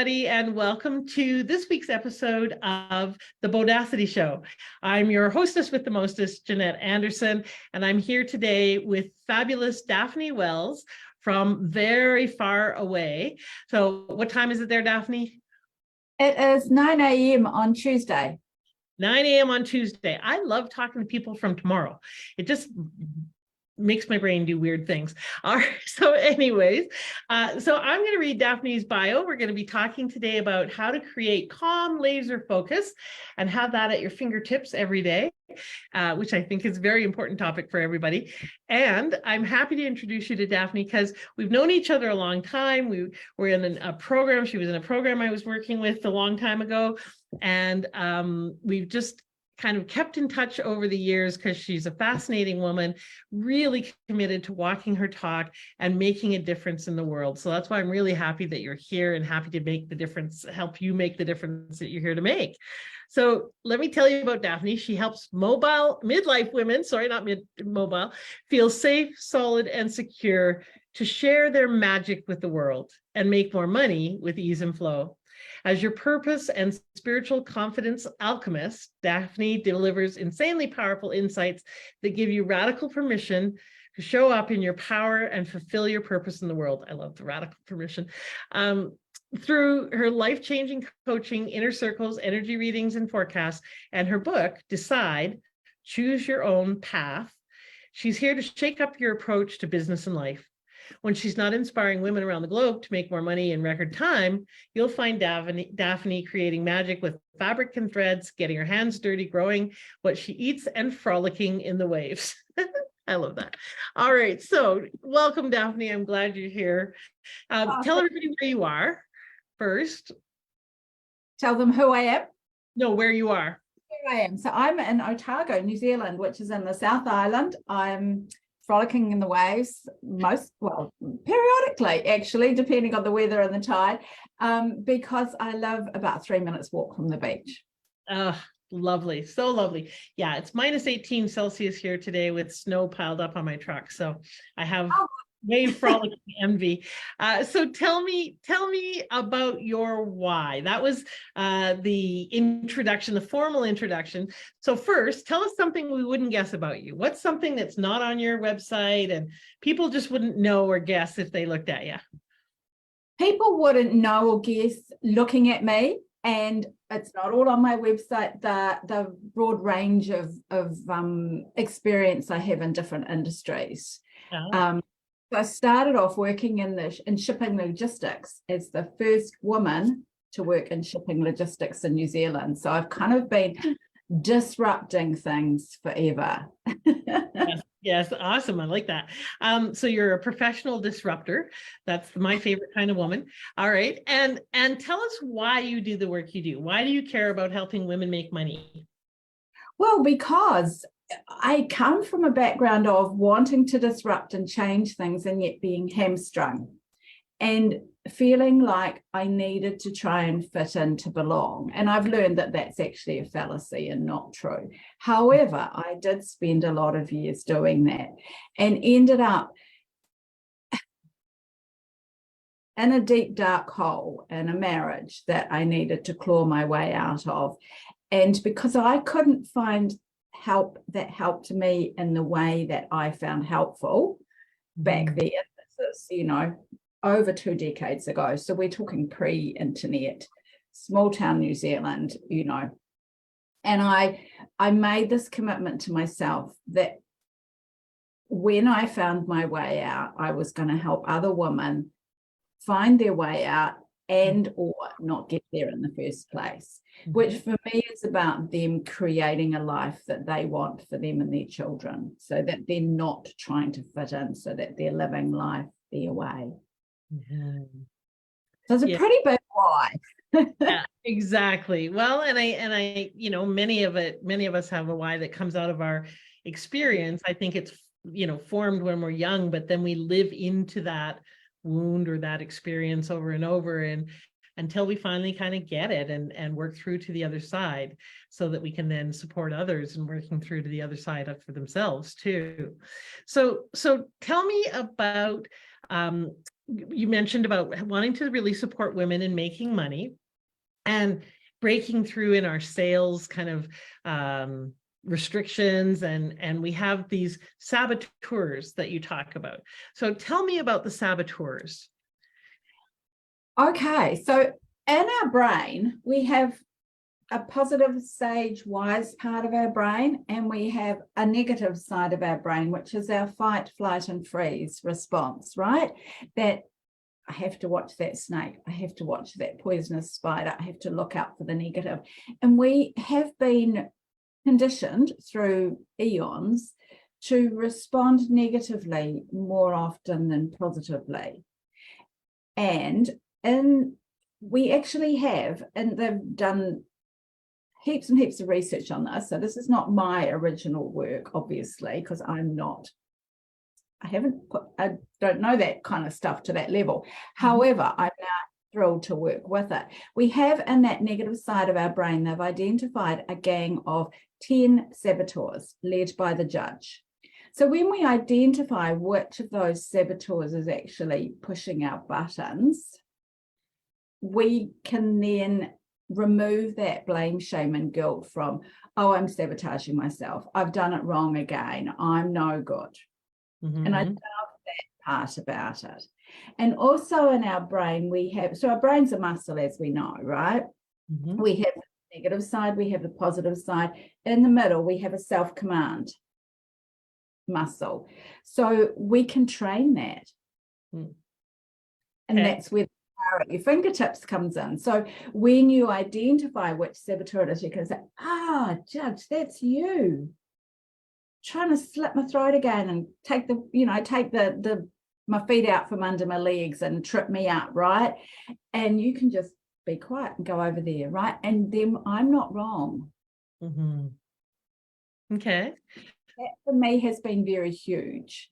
everybody, and welcome to this week's episode of The Bodacity Show. I'm your hostess with the mostest, Jeanette Anderson, and I'm here today with fabulous Daphne Wells from very far away. So what time is it there, Daphne? It is 9 a.m. on Tuesday. 9 a.m. on Tuesday. I love talking to people from tomorrow. It just makes my brain do weird things. All right. So anyways, so I'm going to read Daphne's bio. We're going to be talking today about how to create calm laser focus and have that at your fingertips every day, which I think is a very important topic for everybody. And I'm happy to introduce you to Daphne because we've known each other a long time. We were in a program. She was in a program I was working with a long time ago. And we've just kind of kept in touch over the years because she's a fascinating woman, really committed to walking her talk and making a difference in the world. So that's why I'm really happy that you're here and happy to make the difference, help you make the difference that you're here to make. So let me tell you about Daphne. She helps midlife women, mobile, feel safe, solid, and secure to share their magic with the world and make more money with ease and flow. As your purpose and spiritual confidence alchemist, Daphne delivers insanely powerful insights that give you radical permission to show up in your power and fulfill your purpose in the world. I love the radical permission. Through her life-changing coaching, inner circles, energy readings, and forecasts, and her book, Decide, Choose Your Own Path, she's here to shake up your approach to business and life. When she's not inspiring women around the globe to make more money in record time, you'll find Daphne creating magic with fabric and threads, getting her hands dirty, growing what she eats, and frolicking in the waves. I love that. All right, so welcome, Daphne. I'm glad you're here. Tell everybody where you are first. Tell them who I am? No, where you are. Where I am. So I'm in Otago, New Zealand, which is in the South Island. I'm frolicking in the waves periodically, actually, depending on the weather and the tide, because I live about 3 minutes walk from the beach. Oh, lovely. So lovely. Yeah, it's minus 18 Celsius here today with snow piled up on my truck. So I have wave frolicking envy. So tell me about your why. That was the introduction, the formal introduction. So first, tell us something we wouldn't guess about you. What's something that's not on your website and people just wouldn't know or guess if they looked at you? People wouldn't know or guess looking at me, and it's not all on my website, the broad range of experience I have in different industries. Oh. So I started off working in shipping logistics as the first woman to work in shipping logistics in New Zealand. So I've kind of been disrupting things forever. Yes, awesome. I like that. So you're a professional disruptor. That's my favorite kind of woman. All right. And tell us why you do the work you do. Why do you care about helping women make money? Well, because I come from a background of wanting to disrupt and change things and yet being hamstrung and feeling like I needed to try and fit in to belong. And I've learned that that's actually a fallacy and not true. However, I did spend a lot of years doing that and ended up in a deep, dark hole in a marriage that I needed to claw my way out of. And because I couldn't find help that helped me in the way that I found helpful back then, this is, over 2 decades ago. So we're talking pre-internet, small town New Zealand, and I made this commitment to myself that when I found my way out, I was going to help other women find their way out and or not get there in the first place, which for me is about them creating a life that they want for them and their children, so that they're not trying to fit in, so that they're living life their way. So it's a pretty big why. Yeah, exactly. Well, and I, many of us have a why that comes out of our experience. I think it's, formed when we're young, but then we live into that wound or that experience over and over, and until we finally kind of get it and work through to the other side, so that we can then support others in working through to the other side for themselves too. So tell me about you mentioned about wanting to really support women in making money and breaking through in our sales kind of restrictions, and we have these saboteurs that you talk about. So tell me about the saboteurs. Okay, so in our brain, we have a positive sage wise part of our brain, and we have a negative side of our brain, which is our fight, flight, and freeze response, right? That I have to watch that snake, I have to watch that poisonous spider, I have to look out for the negative. And we have been conditioned through eons to respond negatively more often than positively. And we actually have, and they've done heaps and heaps of research on this. So this is not my original work, obviously, because I don't know that kind of stuff to that level. However, I'm now thrilled to work with it. We have in that negative side of our brain, they've identified a gang of 10 saboteurs led by the judge. So when we identify which of those saboteurs is actually pushing our buttons, we can then remove that blame, shame, and guilt from, oh, I'm sabotaging myself, I've done it wrong again, I'm no good. And I love that part about it. And also in our brain, we have, so our brain's a muscle, as we know, right? We have the negative side, we have the positive side. In the middle, we have a self-command muscle. So we can train that. And that's where the power at your fingertips comes in. So when you identify which saboteur it is, you can say, Judge, that's you trying to slit my throat again and take my feet out from under my legs and trip me up, right? And you can just be quiet and go over there, right? And then I'm not wrong. Okay. That for me has been very huge.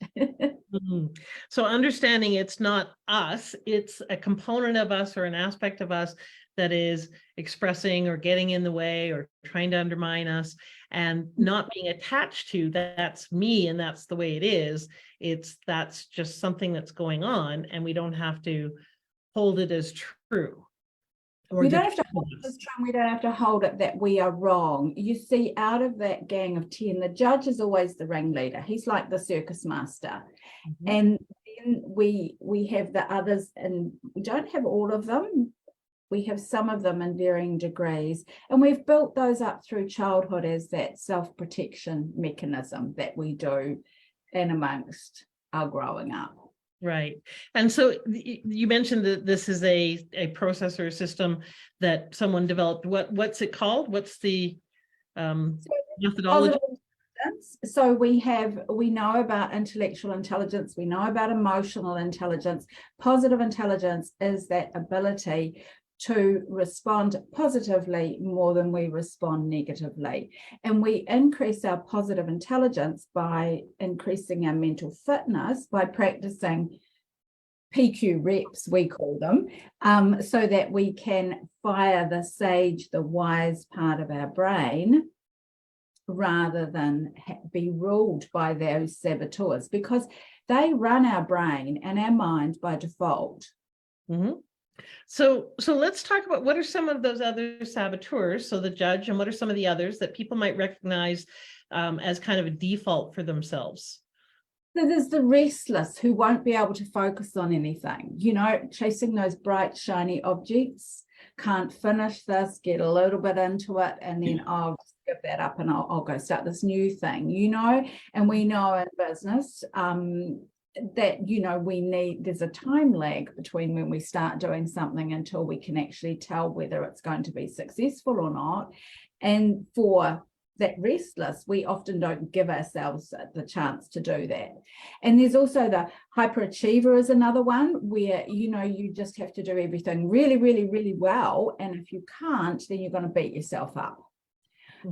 So understanding it's not us, it's a component of us or an aspect of us that is expressing or getting in the way or trying to undermine us, and not being attached to that's me and that's the way it is. That's just something that's going on, and we don't have to hold it as true. We don't have to hold it as true. We don't have to hold it that we are wrong. You see, out of that gang of 10, the judge is always the ringleader. He's like the circus master. And then we have the others, and we don't have all of them. We have some of them in varying degrees, and we've built those up through childhood as that self-protection mechanism that we do in amongst our growing up. Right. And so you mentioned that this is a process or a system that someone developed. What's it called? What's the methodology? So we know about intellectual intelligence, we know about emotional intelligence. Positive intelligence is that ability to respond positively more than we respond negatively. And we increase our positive intelligence by increasing our mental fitness, by practicing PQ reps, we call them, so that we can fire the sage, the wise part of our brain, rather than be ruled by those saboteurs, because they run our brain and our mind by default. So let's talk about what are some of those other saboteurs, so the judge, and what are some of the others that people might recognize as kind of a default for themselves? So there's the restless who won't be able to focus on anything, chasing those bright, shiny objects, can't finish this, get a little bit into it, and then I'll just give that up and I'll go start this new thing, and we know in business that there's a time lag between when we start doing something until we can actually tell whether it's going to be successful or not. And for that restless, we often don't give ourselves the chance to do that. And there's also the hyperachiever is another one where you just have to do everything really, really, really well, and if you can't, then you're going to beat yourself up.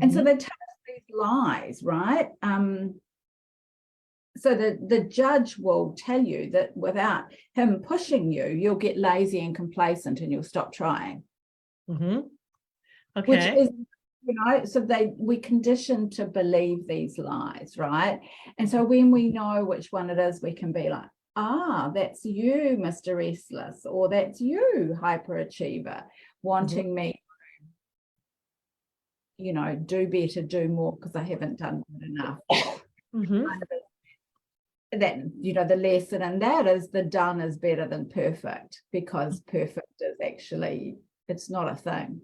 And so they tell us these lies, right? So the judge will tell you that without him pushing you, you'll get lazy and complacent and you'll stop trying. Okay. Which is, so we conditioned to believe these lies, right? And so when we know which one it is, we can be like, that's you, Mr. Restless, or that's you, hyperachiever, wanting me, you know, do better, do more because I haven't done good enough. That, you know, the lesson in that is the done is better than perfect, because perfect is actually, it's not a thing.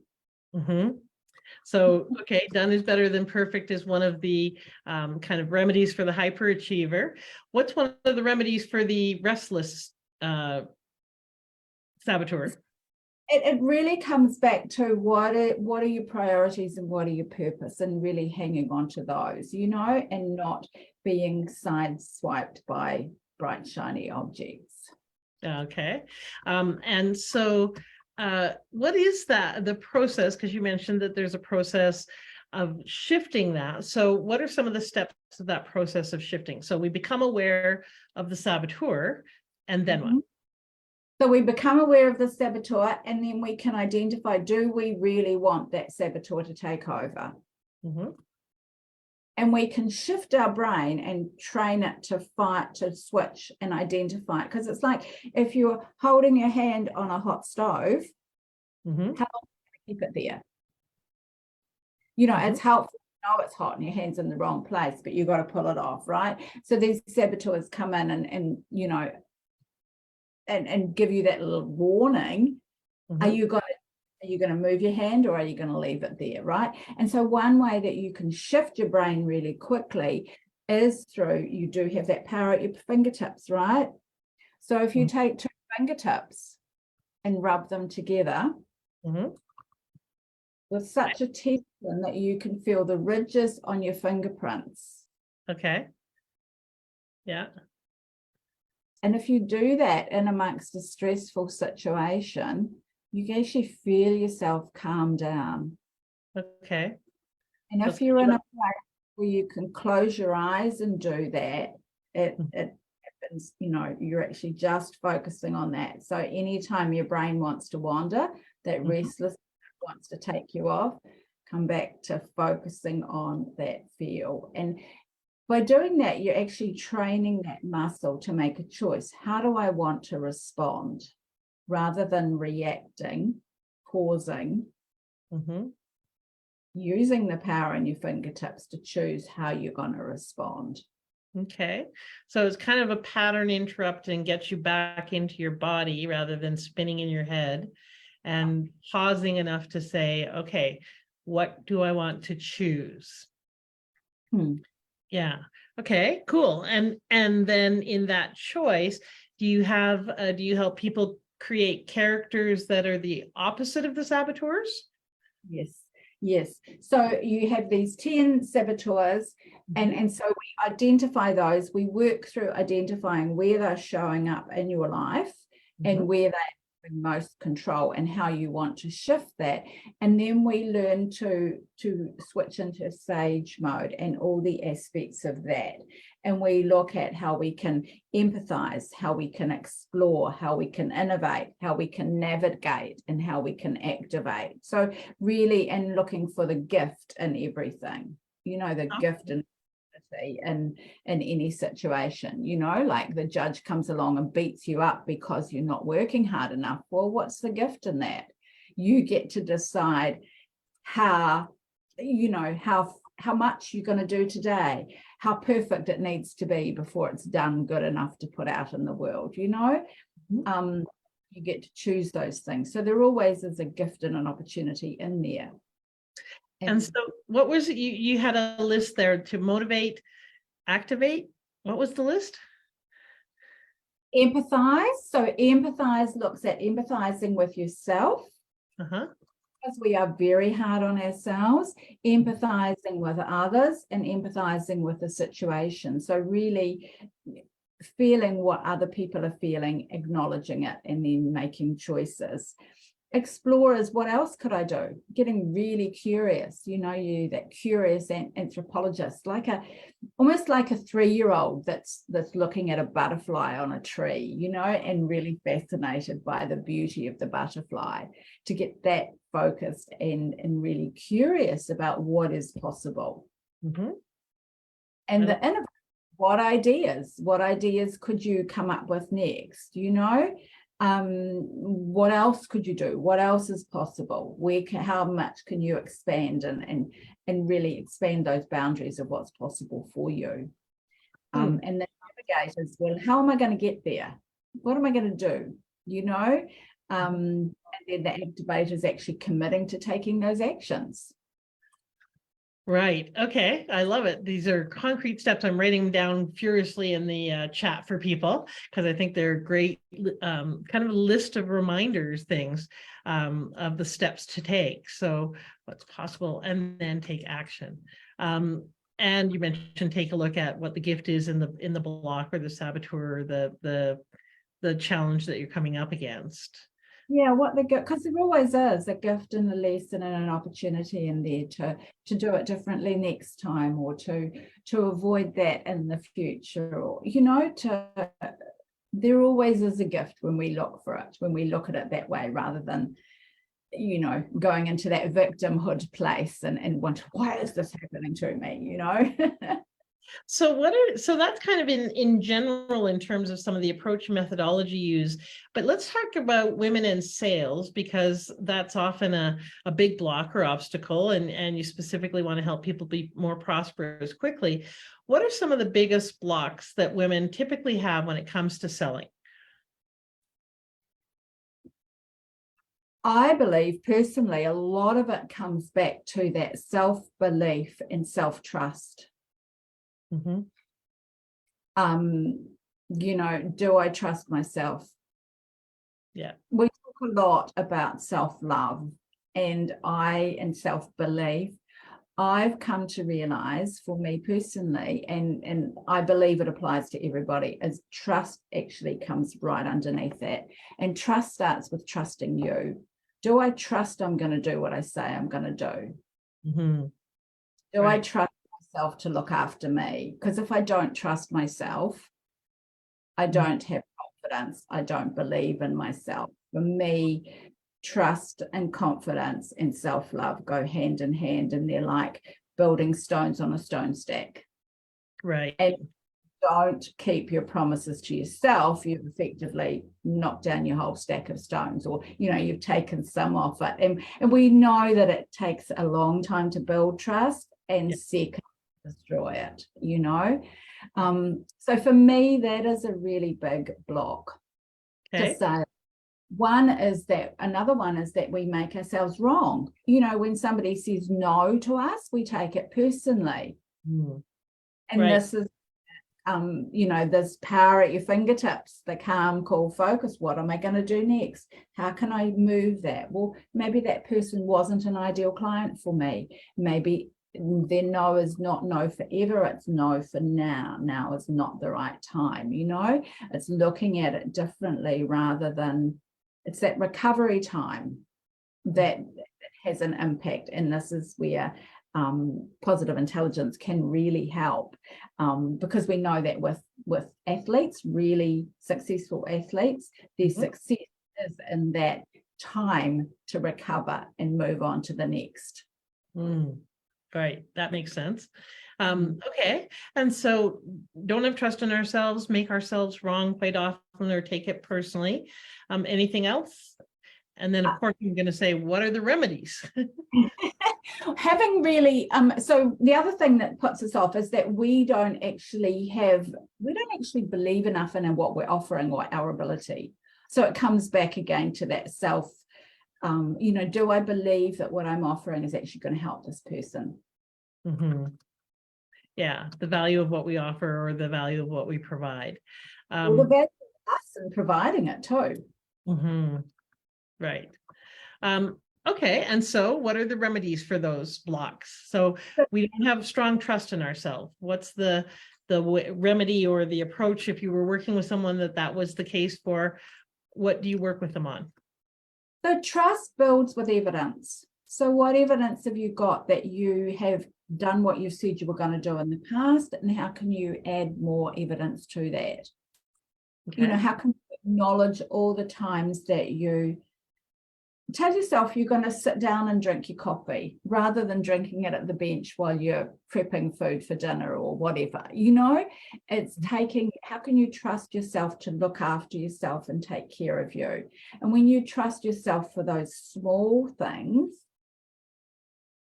So, okay, done is better than perfect is one of the kind of remedies for the hyperachiever. What's one of the remedies for the restless saboteur? It really comes back to what are your priorities and what are your purpose, and really hanging on to those, you know, and not being sideswiped by bright, shiny objects. Okay. And so what is the process? Because you mentioned that there's a process of shifting that. So what are some of the steps of that process of shifting? So we become aware of the saboteur, and then what? So we become aware of the saboteur, and then we can identify, do we really want that saboteur to take over? And we can shift our brain and train it to fight, to switch and identify it. Because it's like if you're holding your hand on a hot stove, how long do you keep it there? You know, it's helpful to know it's hot and your hand's in the wrong place, but you've got to pull it off, right? So these saboteurs come in and you know, and give you that little warning. Are you going to move your hand, or are you going to leave it there, right? And so one way that you can shift your brain really quickly is through, you do have that power at your fingertips, right? So if you take two fingertips and rub them together with such a tension that you can feel the ridges on your fingerprints. Okay. Yeah. And if you do that in amongst a stressful situation, you can actually feel yourself calm down. Okay. And if you're in a place where you can close your eyes and do that, it happens, you know, you're actually just focusing on that. So anytime your brain wants to wander, that restless wants to take you off, come back to focusing on that feel. And by doing that, you're actually training that muscle to make a choice. How do I want to respond? Rather than reacting, pausing, using the power in your fingertips to choose how you're going to respond. Okay. So it's kind of a pattern interrupt and gets you back into your body rather than spinning in your head, and pausing enough to say, okay, what do I want to choose? Yeah. Okay, cool. And then in that choice, do you help people create characters that are the opposite of the saboteurs? Yes. So you have these 10 saboteurs, and so we identify those. We work through identifying where they're showing up in your life and where they most control and how you want to shift that. And then we learn to switch into sage mode and all the aspects of that. And we look at how we can empathize, how we can explore, how we can innovate, how we can navigate, and how we can activate. So really, and looking for the gift in everything, you know, the gift in any situation, you know, like the judge comes along and beats you up because you're not working hard enough. Well, what's the gift in that? You get to decide how much you're going to do today, how perfect it needs to be before it's done good enough to put out in the world, you know. You get to choose those things. So there always is a gift and an opportunity in there. And so what was it? You had a list there to motivate, activate. What was the list? Empathize. So empathize looks at empathizing with yourself. Because we are very hard on ourselves, empathizing with others and empathizing with the situation. So really feeling what other people are feeling, acknowledging it, and then making choices. Explorers, what else could I do? Getting really curious, you know, that curious anthropologist, almost like a 3-year-old that's looking at a butterfly on a tree, you know, and really fascinated by the beauty of the butterfly, to get that focused and really curious about what is possible. And the innovative what ideas could you come up with next? What else could you do? What else is possible? How much can you expand and really expand those boundaries of what's possible for you? And the navigators, well, how am I going to get there? What am I going to do? And then the activator is actually committing to taking those actions. Right. Okay. I love it. These are concrete steps. I'm writing them down furiously in the chat for people because I think they're great, kind of a list of reminders, things of the steps to take. So what's possible, and then take action. And you mentioned take a look at what the gift is in the block or the saboteur, or the challenge that you're coming up against. Yeah, what the gift, because there always is a gift and a lesson and an opportunity in there to do it differently next time, or to avoid that in the future, or there always is a gift when we look for it, when we look at it that way, rather than going into that victimhood place and wonder, why is this happening to me? So that's kind of in general in terms of some of the approach methodology used, but let's talk about women in sales, because that's often a big block or obstacle, and you specifically want to help people be more prosperous quickly. What are some of the biggest blocks that women typically have when it comes to selling? I believe personally, a lot of it comes back to that self-belief and self-trust. Mm-hmm. Do I trust myself? Yeah. We talk a lot about self-love and self-belief. I've come to realize, for me personally, and I believe it applies to everybody, is trust actually comes right underneath that. And trust starts with trusting you. Do I trust I'm going to do what I say I'm going to do? Mm-hmm. Do Right. I trust myself to look after me? Because if I don't trust myself, I don't have confidence. I don't believe in myself. For me, trust and confidence and self-love go hand in hand, and they're like building stones on a stone stack. Right. And don't keep your promises to yourself, you've effectively knocked down your whole stack of stones, or you've taken some off it. And we know that it takes a long time to build trust, and second, destroy it. So for me, that is a really big block. Okay. To say. Another one is that we make ourselves wrong. When somebody says no to us, we take it personally. And right. This is this power at your fingertips, the calm, cool focus. What am I going to do next? How can I move that? Well, maybe that person wasn't an ideal client for me. Maybe their no is not no forever, it's no for now. Now is not the right time. It's looking at it differently, rather than it's that recovery time that has an impact. And this is where positive intelligence can really help, because we know that with athletes, really successful athletes, their success is in that time to recover and move on to the next. Right, that makes sense. Okay, and so don't have trust in ourselves, make ourselves wrong quite often, or take it personally. Anything else? And then, of course, I'm going to say, what are the remedies? Having really, so the other thing that puts us off is that we don't actually believe enough in what we're offering or our ability. So it comes back again to that self, do I believe that what I'm offering is actually going to help this person? Yeah, the value of what we offer, or the value of what we provide. Well, the value of us in providing it too. Right. Okay, and so what are the remedies for those blocks? So we don't have strong trust in ourselves. What's the remedy or the approach if you were working with someone that was the case for? What do you work with them on? So trust builds with evidence. So what evidence have you got that you have done what you said you were going to do in the past, and how can you add more evidence to that? Okay. How can you acknowledge all the times that you tell yourself you're going to sit down and drink your coffee rather than drinking it at the bench while you're prepping food for dinner or whatever. It's taking, how can you trust yourself to look after yourself and take care of you? And when you trust yourself for those small things,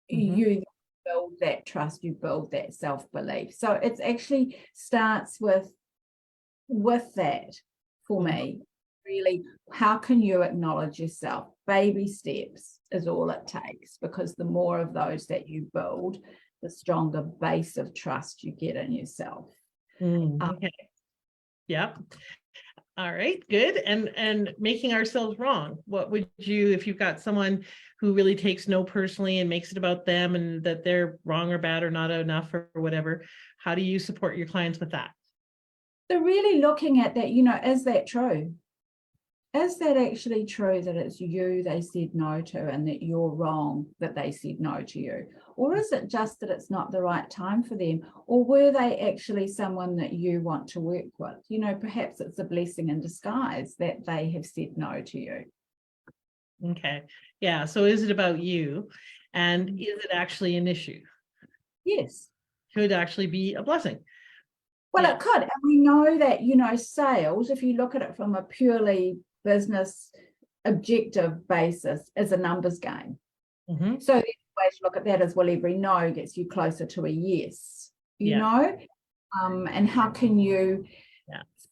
you build that trust, you build that self-belief. So it actually starts with that for me. Really, how can you acknowledge yourself? Baby steps is all it takes, because the more of those that you build, the stronger base of trust you get in yourself. Okay. Yeah. All right, good. And making ourselves wrong. What would you, if you've got someone who really takes no personally and makes it about them and that they're wrong or bad or not enough or whatever, how do you support your clients with that? So really looking at that, is that true? Is that actually true that it's you they said no to and that you're wrong that they said no to you? Or is it just that it's not the right time for them? Or were they actually someone that you want to work with? Perhaps it's a blessing in disguise that they have said no to you. Okay. Yeah. So is it about you? And is it actually an issue? Yes. Could actually be a blessing. Well, it could. And we know that, sales, if you look at it from a purely business objective basis, is a numbers game. So the way to look at that is, well, every no gets you closer to a yes, and how can you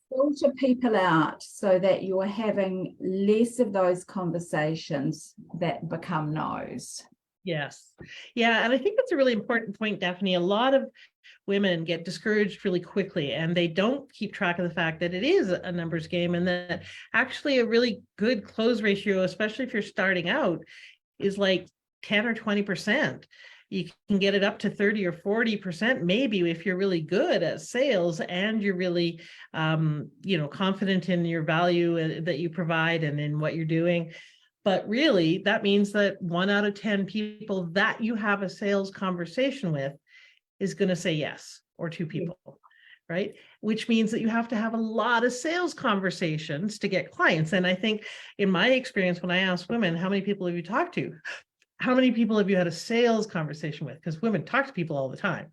filter people out so that you're having less of those conversations that become no's? Yes. Yeah. And I think that's a really important point, Daphne. A lot of women get discouraged really quickly and they don't keep track of the fact that it is a numbers game, and that actually a really good close ratio, especially if you're starting out, is like 10 or 20%. You can get it up to 30 or 40% maybe if you're really good at sales and you're really confident in your value that you provide and in what you're doing. But really, that means that 1 out of 10 people that you have a sales conversation with is going to say yes, or 2 people, right? Which means that you have to have a lot of sales conversations to get clients. And I think in my experience, when I ask women, how many people have you talked to? How many people have you had a sales conversation with? Because women talk to people all the time,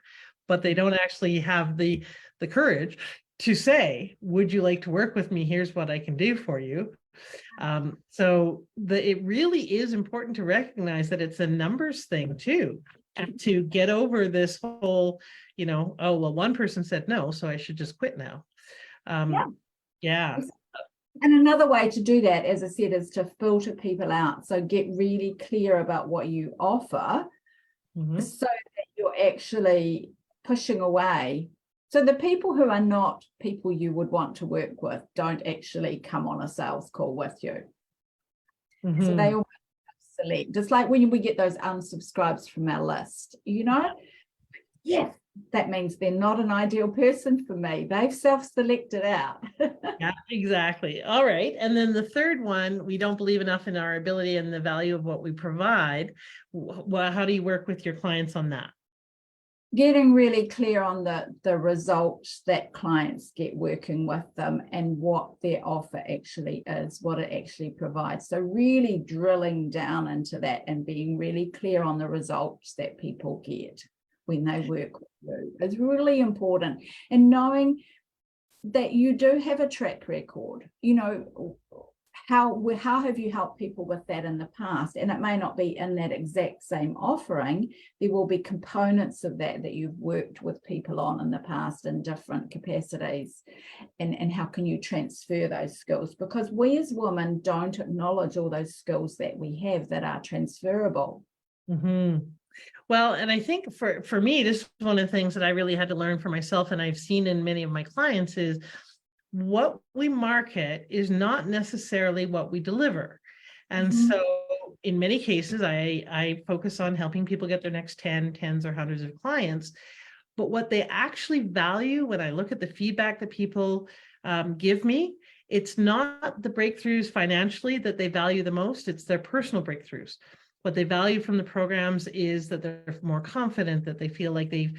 but they don't actually have the courage to say, would you like to work with me? Here's what I can do for you. So it really is important to recognize that it's a numbers thing too, to get over this whole, oh, well, one person said no, so I should just quit now. Yeah. And another way to do that, as I said, is to filter people out. So get really clear about what you offer so that you're actually pushing away. So the people who are not people you would want to work with don't actually come on a sales call with you. So they all select. It's like when we get those unsubscribes from our list, yes, that means they're not an ideal person for me. They've self-selected out. Yeah, exactly. All right. And then the third one, we don't believe enough in our ability and the value of what we provide. Well, how do you work with your clients on that? Getting really clear on the results that clients get working with them and what their offer actually is, what it actually provides. So really drilling down into that and being really clear on the results that people get when they work with you is really important. And knowing that you do have a track record, how have you helped people with that in the past? And it may not be in that exact same offering. There will be components of that you've worked with people on in the past in different capacities. And how can you transfer those skills? Because we as women don't acknowledge all those skills that we have that are transferable. Well, and I think for me, this is one of the things that I really had to learn for myself, and I've seen in many of my clients, is what we market is not necessarily what we deliver. And so in many cases, I focus on helping people get their next 10, tens or hundreds of clients. But what they actually value, when I look at the feedback that people give me, it's not the breakthroughs financially that they value the most, it's their personal breakthroughs. What they value from the programs is that they're more confident, that they feel like they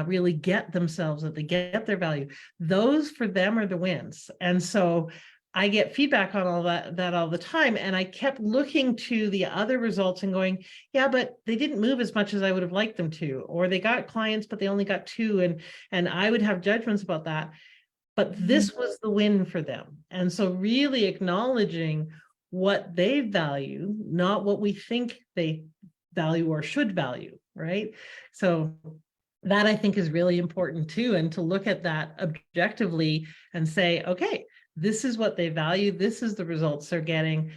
really get themselves, that they get their value. Those for them are the wins. And so I get feedback on all that all the time. And I kept looking to the other results and going, yeah, but they didn't move as much as I would have liked them to, or they got clients, but they only got 2. And I would have judgments about that. But this was the win for them. And so really acknowledging what they value, not what we think they value or should value, right? So that I think is really important too. And to look at that objectively and say, okay, this is what they value. This is the results they're getting,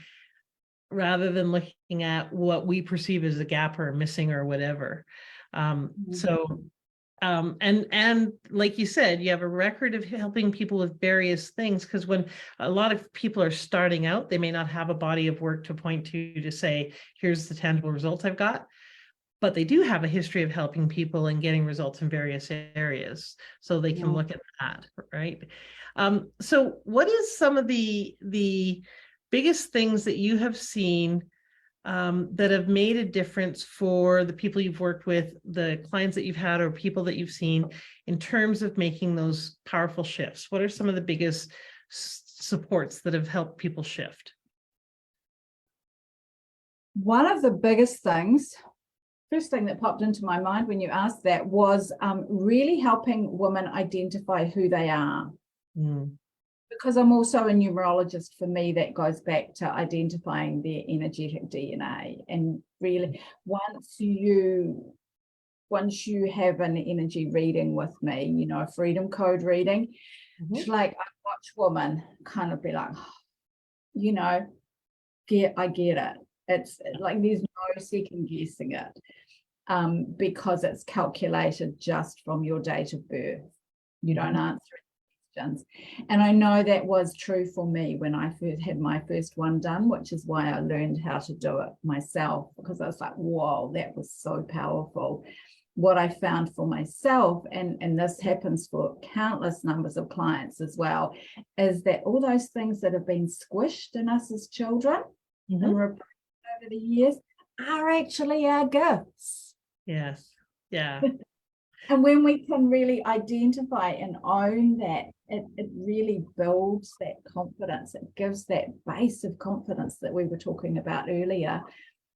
rather than looking at what we perceive as a gap or missing or whatever. And like you said, you have a record of helping people with various things, because when a lot of people are starting out, they may not have a body of work to point to say, here's the tangible results I've got. But they do have a history of helping people and getting results in various areas, so they can look at that, right? So what is some of the biggest things that you have seen that have made a difference for the people you've worked with, the clients that you've had, or people that you've seen, in terms of making those powerful shifts? What are some of the biggest supports that have helped people shift? One of the biggest things, first thing that popped into my mind when you asked that, was really helping women identify who they are. Because I'm also a numerologist, for me, that goes back to identifying their energetic DNA. And really, once you have an energy reading with me, you know, a freedom code reading, it's like I watch women kind of be like, you know, I get it. It's like there's no second guessing it, because it's calculated just from your date of birth. You don't answer questions. And I know that was true for me when I first had my first one done, which is why I learned how to do it myself, because I was like, whoa, that was so powerful. What I found for myself, and this happens for countless numbers of clients as well, is that all those things that have been squished in us as children and repressed over the years are actually our gifts. Yes. Yeah. And when we can really identify and own that, it really builds that confidence. It gives that base of confidence that we were talking about earlier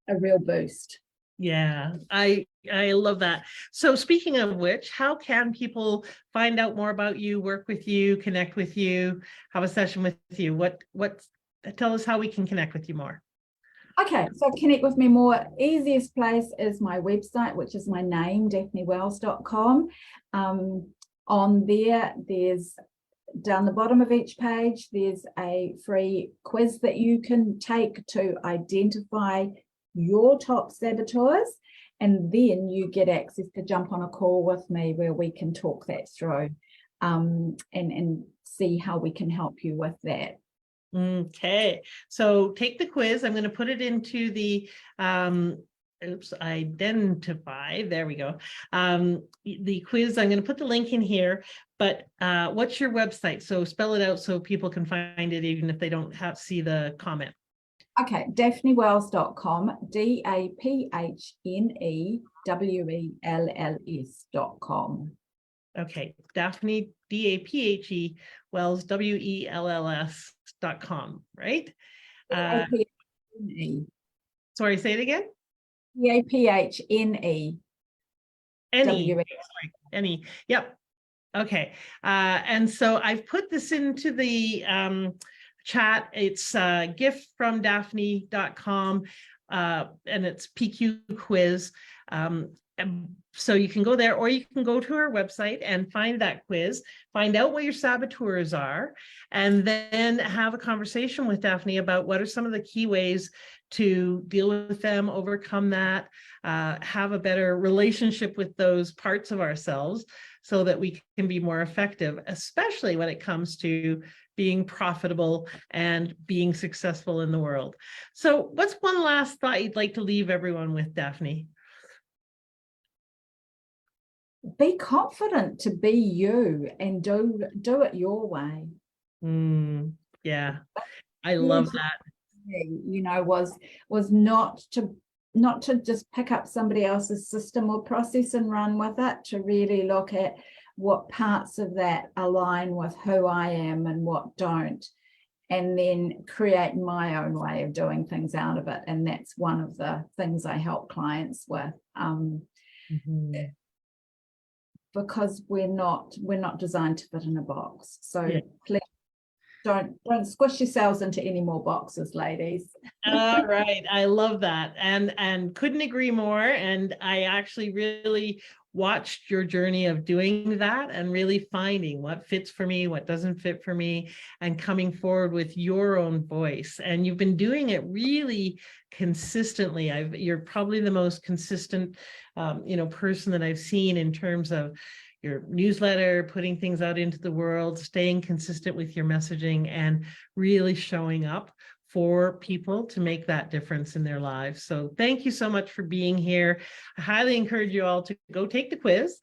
a real boost. Yeah, I love that. So speaking of which, how can people find out more about you, work with you, connect with you, have a session with you? Tell us how we can connect with you more. Okay, so connect with me more. Easiest place is my website, which is my name, daphnewells.com. On there, there's down the bottom of each page, there's a free quiz that you can take to identify your top saboteurs, and then you get access to jump on a call with me where we can talk that through, and see how we can help you with that. Okay, so take the quiz. I'm going to put it into the identify. There we go. The quiz, I'm going to put the link in here, but what's your website? So spell it out so people can find it even if they don't see the comment. Okay, daphnewells.com, DAPHNEWELLS.com. Okay, Daphne, DAPHE, Wells, WELLS.com, right? Sorry, say it again. DAPHNE. Any. Yep. Okay. And so I've put this into the chat. It's giftfromdaphne.com, and it's PQ quiz. So you can go there, or you can go to our website and find that quiz, find out what your saboteurs are, and then have a conversation with Daphne about what are some of the key ways to deal with them, overcome that, have a better relationship with those parts of ourselves so that we can be more effective, especially when it comes to being profitable and being successful in the world. So what's one last thought you'd like to leave everyone with, Daphne? Be confident to be you and do it your way. Yeah, I love that. You know, was not to just pick up somebody else's system or process and run with it, to really look at what parts of that align with who I am and what don't, and then create my own way of doing things out of it. And that's one of the things I help clients with. Because we're not designed to fit in a box. So please don't squish yourselves into any more boxes, ladies. All right, I love that, and couldn't agree more. And I actually really watched your journey of doing that and really finding what fits for me, what doesn't fit for me, and coming forward with your own voice. And you've been doing it really consistently. You're probably the most consistent, person that I've seen in terms of your newsletter, putting things out into the world, staying consistent with your messaging, and really showing up for people to make that difference in their lives. So thank you so much for being here. I highly encourage you all to go take the quiz.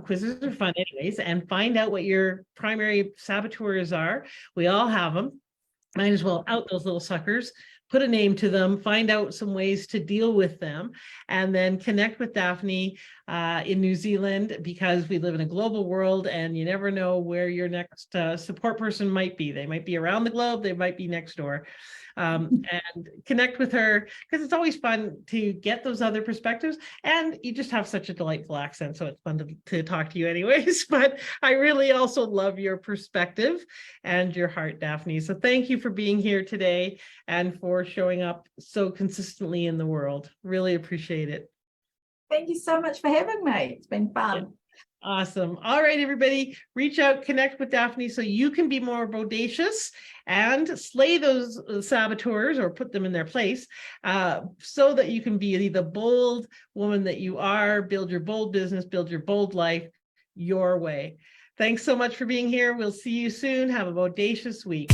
Quizzes are fun anyways, and find out what your primary saboteurs are. We all have them. Might as well out those little suckers, put a name to them, find out some ways to deal with them, and then connect with Daphne in New Zealand, because we live in a global world and you never know where your next support person might be. They might be around the globe, they might be next door. And connect with her, because it's always fun to get those other perspectives, and you just have such a delightful accent, so it's fun to talk to you anyways. But I really also love your perspective and your heart, Daphne. So thank you for being here today and for showing up so consistently in the world. Really appreciate it. Thank you so much for having me. It's been fun. Yeah. Awesome. All right, everybody, reach out, connect with Daphne so you can be more bodacious and slay those saboteurs, or put them in their place, so that you can be the bold woman that you are, build your bold business, build your bold life your way. Thanks so much for being here. We'll see you soon. Have a bodacious week.